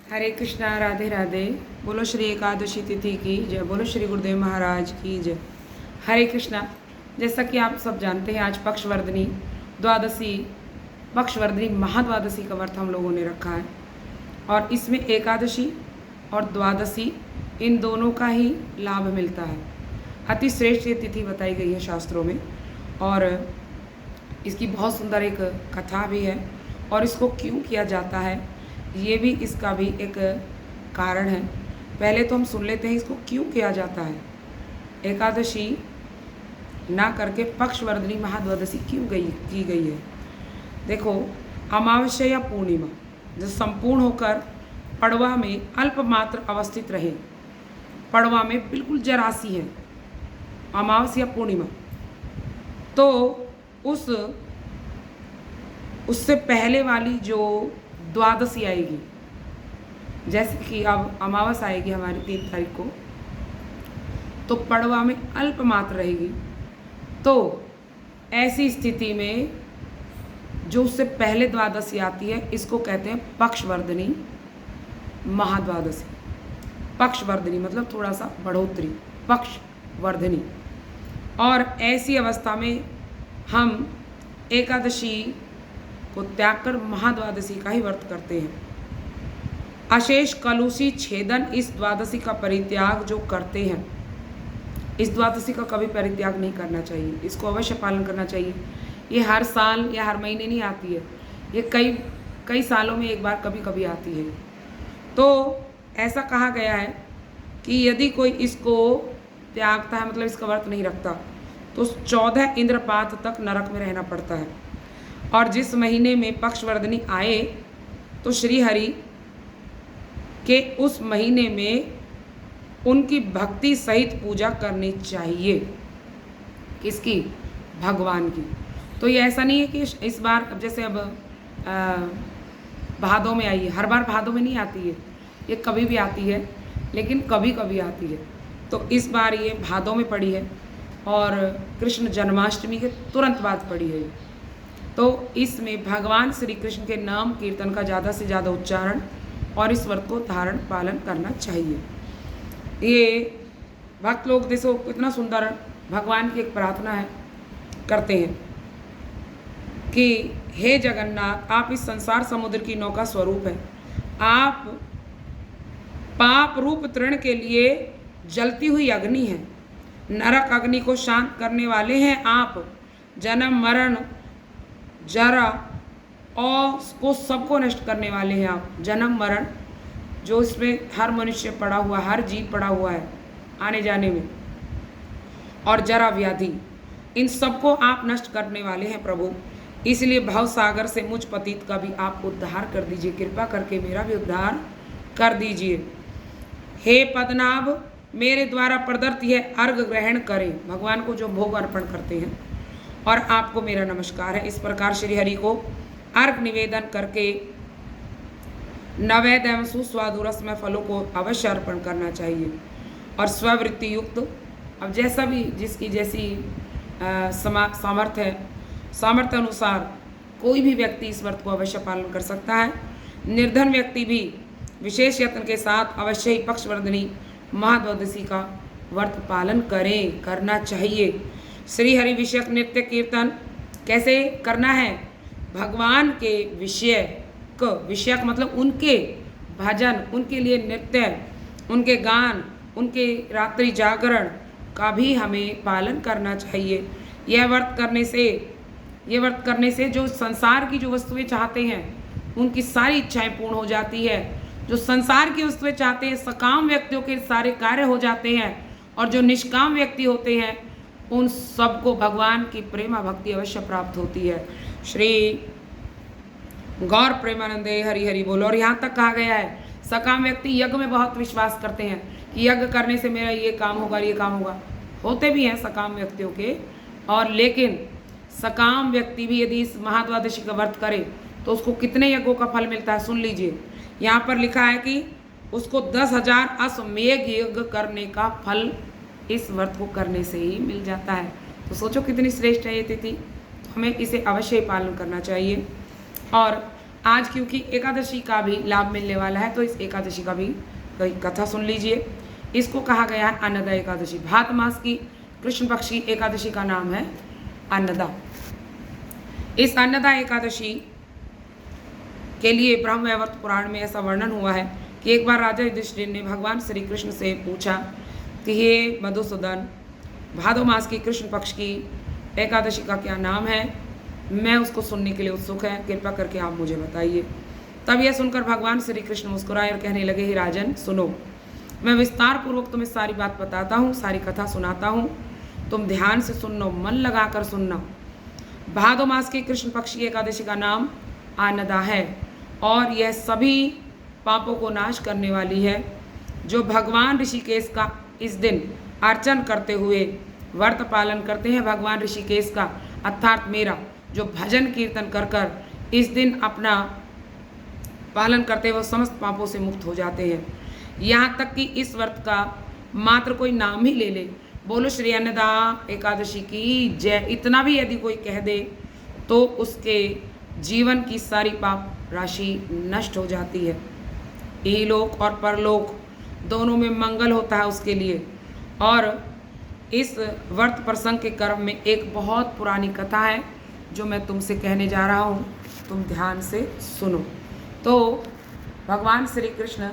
हरे कृष्णा, राधे राधे। बोलो श्री एकादशी तिथि की जय, बोलो श्री गुरुदेव महाराज की जय। हरे कृष्णा। जैसा कि आप सब जानते हैं, आज पक्षवर्धनी द्वादशी, पक्षवर्धनी महाद्वादशी का व्रत हम लोगों ने रखा है और इसमें एकादशी और द्वादशी इन दोनों का ही लाभ मिलता है। अति श्रेष्ठ ये तिथि बताई गई है शास्त्रों में और इसकी बहुत सुंदर एक कथा भी है और इसको क्यों किया जाता है ये भी इसका भी एक कारण है। पहले तो हम सुन लेते हैं इसको क्यों किया जाता है। एकादशी ना करके पक्षवर्धनी महाद्वादशी क्यों की गई है। देखो, अमावस्या या पूर्णिमा जो संपूर्ण होकर पड़वा में अल्पमात्र अवस्थित रहे, पड़वा में बिल्कुल जरासी है अमावस्या पूर्णिमा, तो उससे पहले वाली जो द्वादशी आएगी, जैसे कि अब अमावस आएगी हमारी 3 तारीख को, तो पड़वा में अल्पमात्र रहेगी। तो ऐसी स्थिति में जो उससे पहले द्वादशी आती है इसको कहते हैं पक्षवर्धनी महाद्वादशी। पक्षवर्धनी मतलब थोड़ा सा बढ़ोतरी, पक्षवर्धनी। और ऐसी अवस्था में हम एकादशी को त्याग कर महाद्वादशी का ही व्रत करते हैं। अशेष कलुषी छेदन इस द्वादशी का परित्याग जो करते हैं, इस द्वादशी का कभी परित्याग नहीं करना चाहिए, इसको अवश्य पालन करना चाहिए। ये हर साल या हर महीने नहीं आती है, ये कई सालों में एक बार कभी कभी आती है। तो ऐसा कहा गया है कि यदि कोई इसको त्यागता है, मतलब इसका व्रत नहीं रखता, तो 14 इंद्रपात तक नरक में रहना पड़ता है। और जिस महीने में पक्षवर्धनी आए तो श्री हरि के उस महीने में उनकी भक्ति सहित पूजा करनी चाहिए। किसकी? भगवान की। तो ये ऐसा नहीं है कि इस बार, अब जैसे अब भादों में आई है, हर बार भादों में नहीं आती है, ये कभी भी आती है, लेकिन कभी कभी आती है। तो इस बार ये भादों में पड़ी है और कृष्ण जन्माष्टमी के तुरंत बाद पड़ी है। तो इसमें भगवान श्री कृष्ण के नाम कीर्तन का ज़्यादा से ज़्यादा उच्चारण और इस व्रत को धारण पालन करना चाहिए। ये भक्त लोग देखो कितना सुंदर भगवान की एक प्रार्थना है, करते हैं कि हे जगन्नाथ, आप इस संसार समुद्र की नौका स्वरूप हैं, आप पाप रूप तृण के लिए जलती हुई अग्नि हैं, नरक अग्नि को शांत करने वाले हैं आप, जन्म मरण जरा और को सबको नष्ट करने वाले हैं आप। जन्म मरण जो इसमें हर मनुष्य पड़ा हुआ, हर जीव पड़ा हुआ है आने जाने में, और जरा व्याधि, इन सबको आप नष्ट करने वाले हैं प्रभु। इसलिए भव सागर से मुझ पतित का भी आप उद्धार कर दीजिए, कृपा करके मेरा भी उद्धार कर दीजिए। हे पद्मनाभ, मेरे द्वारा प्रदत्त यह अर्घ ग्रहण करें, भगवान को जो भोग अर्पण करते हैं, और आपको मेरा नमस्कार है। इस प्रकार श्री हरि को अर्घ निवेदन करके नवैध एवं सुस्वादु रसमय फलों को अवश्य अर्पण करना चाहिए। और स्ववृत्ति युक्त, अब जैसा भी जिसकी जैसी सामर्थ्य है, सामर्थ्य अनुसार कोई भी व्यक्ति इस व्रत को अवश्य पालन कर सकता है। निर्धन व्यक्ति भी विशेष यत्न के साथ अवश्य ही पक्षवर्धनी महाद्वादशी का व्रत पालन करें, करना चाहिए। श्री हरि विषयक नृत्य कीर्तन कैसे करना है? भगवान के विषयक मतलब उनके भजन, उनके लिए नृत्य, उनके गान, उनके रात्रि जागरण का भी हमें पालन करना चाहिए। यह व्रत करने से जो संसार की जो वस्तुएं चाहते हैं उनकी सारी इच्छाएं पूर्ण हो जाती है। जो संसार की वस्तुएं चाहते हैं, सकाम व्यक्तियों के सारे कार्य हो जाते हैं, और जो निष्काम व्यक्ति होते हैं उन सबको भगवान की प्रेमा भक्ति अवश्य प्राप्त होती है। श्री गौर प्रेमानंदे हरि हरि बोलो। और यहाँ तक कहा गया है, सकाम व्यक्ति यज्ञ में बहुत विश्वास करते हैं कि यज्ञ करने से मेरा ये काम होगा, ये काम होगा, होते भी हैं सकाम व्यक्तियों के। और लेकिन सकाम व्यक्ति भी यदि इस महाद्वादशी का व्रत करे तो उसको कितने यज्ञों का फल मिलता है, सुन लीजिए। यहाँ पर लिखा है कि उसको 10,000 अश्वमेध यज्ञ करने का फल इस व्रत को करने से ही मिल जाता है। तो सोचो कितनी श्रेष्ठ है ये तिथि, हमें इसे अवश्य ही पालन करना चाहिए। और आज क्योंकि एकादशी का भी लाभ मिलने वाला है तो इस एकादशी का भी कथा सुन लीजिए। इसको कहा गया है अन्नदा एकादशी। भाद्र मास की कृष्ण पक्ष की एकादशी का नाम है अन्नदा। इस अन्नदा एकादशी के लिए ब्रह्म वैवर्त पुराण में ऐसा वर्णन हुआ है कि एक बार राजा युधिष्ठिर ने भगवान श्री कृष्ण से पूछा कि हे मधुसूदन, भादो मास की कृष्ण पक्ष की एकादशी का क्या नाम है? मैं उसको सुनने के लिए उत्सुक है, कृपा करके आप मुझे बताइए। तब यह सुनकर भगवान श्री कृष्ण मुस्कुराए और कहने लगे, हे राजन सुनो, मैं विस्तार पूर्वक तुम्हें सारी बात बताता हूँ, सारी कथा सुनाता हूँ, तुम ध्यान से सुनना, मन लगाकर सुनना। भादो मास की कृष्ण पक्ष की एकादशी का नाम अन्नदा है और यह सभी पापों को नाश करने वाली है। जो भगवान ऋषिकेश का इस दिन अर्चन करते हुए व्रत पालन करते हैं, भगवान ऋषिकेश का अर्थात मेरा जो भजन कीर्तन कर कर इस दिन अपना पालन करते हैं, वो समस्त पापों से मुक्त हो जाते हैं। यहाँ तक कि इस व्रत का मात्र कोई नाम ही ले ले, बोलो श्री अन्नदा एकादशी की जय, इतना भी यदि कोई कह दे तो उसके जीवन की सारी पाप राशि नष्ट हो जाती है। इहलोक और परलोक दोनों में मंगल होता है उसके लिए। और इस व्रत प्रसंग के क्रम में एक बहुत पुरानी कथा है जो मैं तुमसे कहने जा रहा हूँ, तुम ध्यान से सुनो। तो भगवान श्री कृष्ण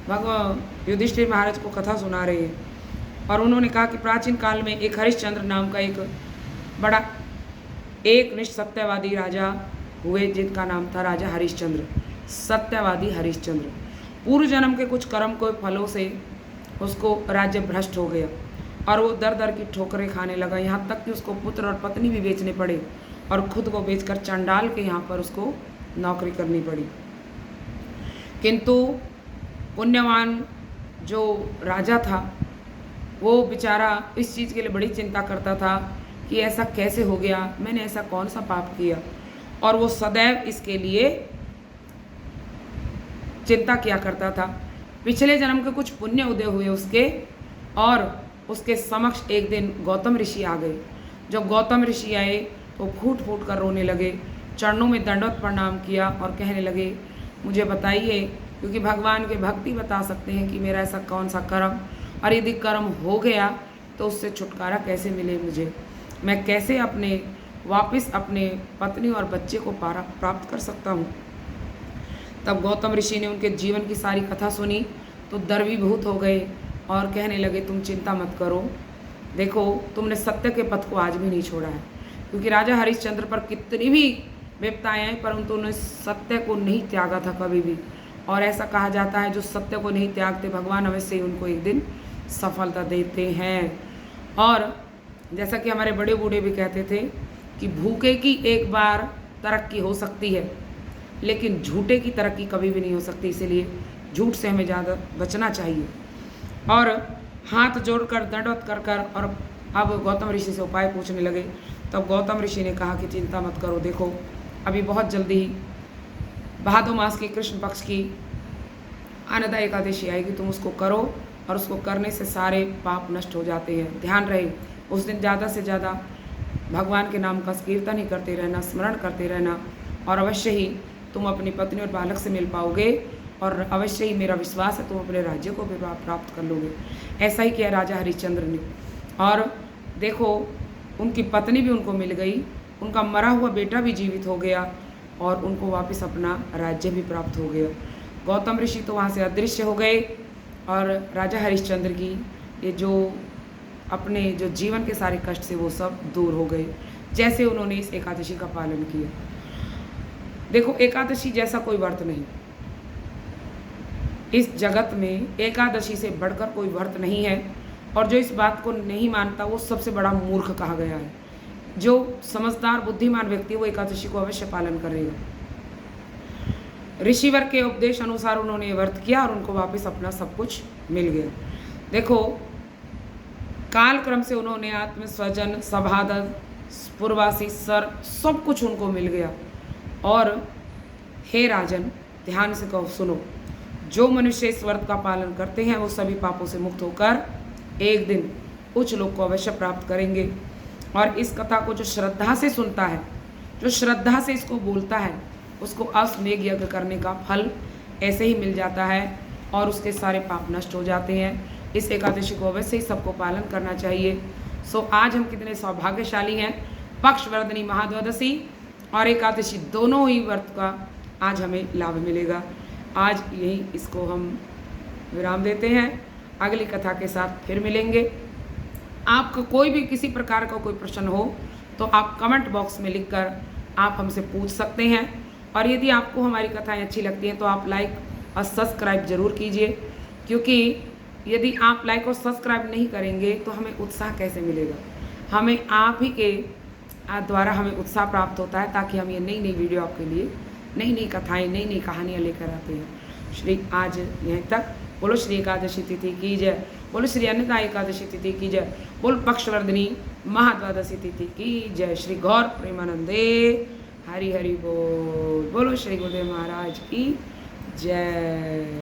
भगवान युधिष्ठिर महाराज को कथा सुना रहे हैं और उन्होंने कहा कि प्राचीन काल में एक हरिश्चंद्र नाम का एक बड़ा एकनिष्ठ सत्यवादी राजा हुए, जिनका नाम था राजा हरिश्चंद्र। सत्यवादी हरिश्चंद्र पूर्व जन्म के कुछ कर्म के फलों से उसको राज्य भ्रष्ट हो गया और वो दर दर की ठोकरें खाने लगा, यहाँ तक कि उसको पुत्र और पत्नी भी बेचने पड़े और खुद को बेचकर चंडाल के यहाँ पर उसको नौकरी करनी पड़ी। किंतु पुण्यवान जो राजा था वो बेचारा इस चीज़ के लिए बड़ी चिंता करता था कि ऐसा कैसे हो गया, मैंने ऐसा कौन सा पाप किया, और वो सदैव इसके लिए चिंता किया करता था। पिछले जन्म के कुछ पुण्य उदय हुए उसके और उसके समक्ष एक दिन गौतम ऋषि आ गए। जब गौतम ऋषि आए तो फूट फूट कर रोने लगे, चरणों में दंडवत प्रणाम किया और कहने लगे, मुझे बताइए, क्योंकि भगवान के भक्ति बता सकते हैं कि मेरा ऐसा कौन सा कर्म, और यदि कर्म हो गया तो उससे छुटकारा कैसे मिले मुझे, मैं कैसे वापस अपने पत्नी और बच्चे को प्राप्त कर सकता हूँ। तब गौतम ऋषि ने उनके जीवन की सारी कथा सुनी तो द्रवीभूत हो गए और कहने लगे, तुम चिंता मत करो, देखो तुमने सत्य के पथ को आज भी नहीं छोड़ा है। क्योंकि राजा हरिश्चंद्र पर कितनी भी विपत्ताएं आई परंतु उन्होंने सत्य को नहीं त्यागा था कभी भी। और ऐसा कहा जाता है जो सत्य को नहीं त्यागते भगवान अवश्य ही उनको एक दिन सफलता देते हैं। और जैसा कि हमारे बड़े बूढ़े भी कहते थे कि भूखे की एक बार तरक्की हो सकती है लेकिन झूठे की तरक्की कभी भी नहीं हो सकती, इसीलिए झूठ से हमें ज़्यादा बचना चाहिए। और हाथ जोड़कर दंडवत कर कर और अब गौतम ऋषि से उपाय पूछने लगे। तब गौतम ऋषि ने कहा कि चिंता मत करो, देखो अभी बहुत जल्दी ही भादो मास की कृष्ण पक्ष की अन्नदा एकादशी आएगी, तुम उसको करो और उसको करने से सारे पाप नष्ट हो जाते हैं। ध्यान रहे उस दिन ज़्यादा से ज़्यादा भगवान के नाम का कीर्तन ही करते रहना, स्मरण करते रहना, और अवश्य ही तुम अपनी पत्नी और बालक से मिल पाओगे और अवश्य ही मेरा विश्वास है तुम अपने राज्य को भी प्राप्त कर लोगे। ऐसा ही किया राजा हरिश्चंद्र ने। और देखो उनकी पत्नी भी उनको मिल गई, उनका मरा हुआ बेटा भी जीवित हो गया और उनको वापस अपना राज्य भी प्राप्त हो गया। गौतम ऋषि तो वहाँ से अदृश्य हो गए और राजा हरिश्चंद्र की ये जो अपने जो जीवन के सारे कष्ट से वो सब दूर हो गए, जैसे उन्होंने इस एकादशी का पालन किया। देखो एकादशी जैसा कोई व्रत नहीं, इस जगत में एकादशी से बढ़कर कोई व्रत नहीं है। और जो इस बात को नहीं मानता वो सबसे बड़ा मूर्ख कहा गया है। जो समझदार बुद्धिमान व्यक्ति वो एकादशी को अवश्य पालन करेगा। ऋषिवर के उपदेश अनुसार उन्होंने व्रत किया और उनको वापस अपना सब कुछ मिल गया। देखो काल क्रम से उन्होंने आत्म स्वजन सभादत पूर्वासी सर सब कुछ उनको मिल गया। और हे राजन ध्यान से कहो सुनो, जो मनुष्य इस व्रत का पालन करते हैं वो सभी पापों से मुक्त होकर एक दिन उच्च लोक को अवश्य प्राप्त करेंगे। और इस कथा को जो श्रद्धा से सुनता है, जो श्रद्धा से इसको बोलता है, उसको अश्वमेध यज्ञ करने का फल ऐसे ही मिल जाता है और उसके सारे पाप नष्ट हो जाते हैं। इस एकादशी को अवश्य ही सबको पालन करना चाहिए। सो आज हम कितने सौभाग्यशाली हैं, पक्षवर्धिनी महाद्वादशी और एकादशी दोनों ही व्रत का आज हमें लाभ मिलेगा। आज यही इसको हम विराम देते हैं, अगली कथा के साथ फिर मिलेंगे। आपका कोई भी किसी प्रकार का कोई प्रश्न हो तो आप कमेंट बॉक्स में लिखकर आप हमसे पूछ सकते हैं। और यदि आपको हमारी कथाएं अच्छी लगती हैं तो आप लाइक और सब्सक्राइब ज़रूर कीजिए, क्योंकि यदि आप लाइक और सब्सक्राइब नहीं करेंगे तो हमें उत्साह कैसे मिलेगा। हमें आप ही के द्वारा हमें उत्साह प्राप्त होता है, ताकि हम ये नई नई वीडियो आपके लिए, नई नई कथाएं, नई नई कहानियाँ लेकर आते हैं। श्री आज यहीं तक। बोलो श्री एकादशी तिथि की जय, बोलो श्री अन्नदा एकादशी तिथि की जय, बोल पक्षवर्धिनी महाद्वादशी तिथि की जय। श्री गौर प्रेमानंदे हरि हरि बोल। बोलो श्री गुरुदेव महाराज की जय।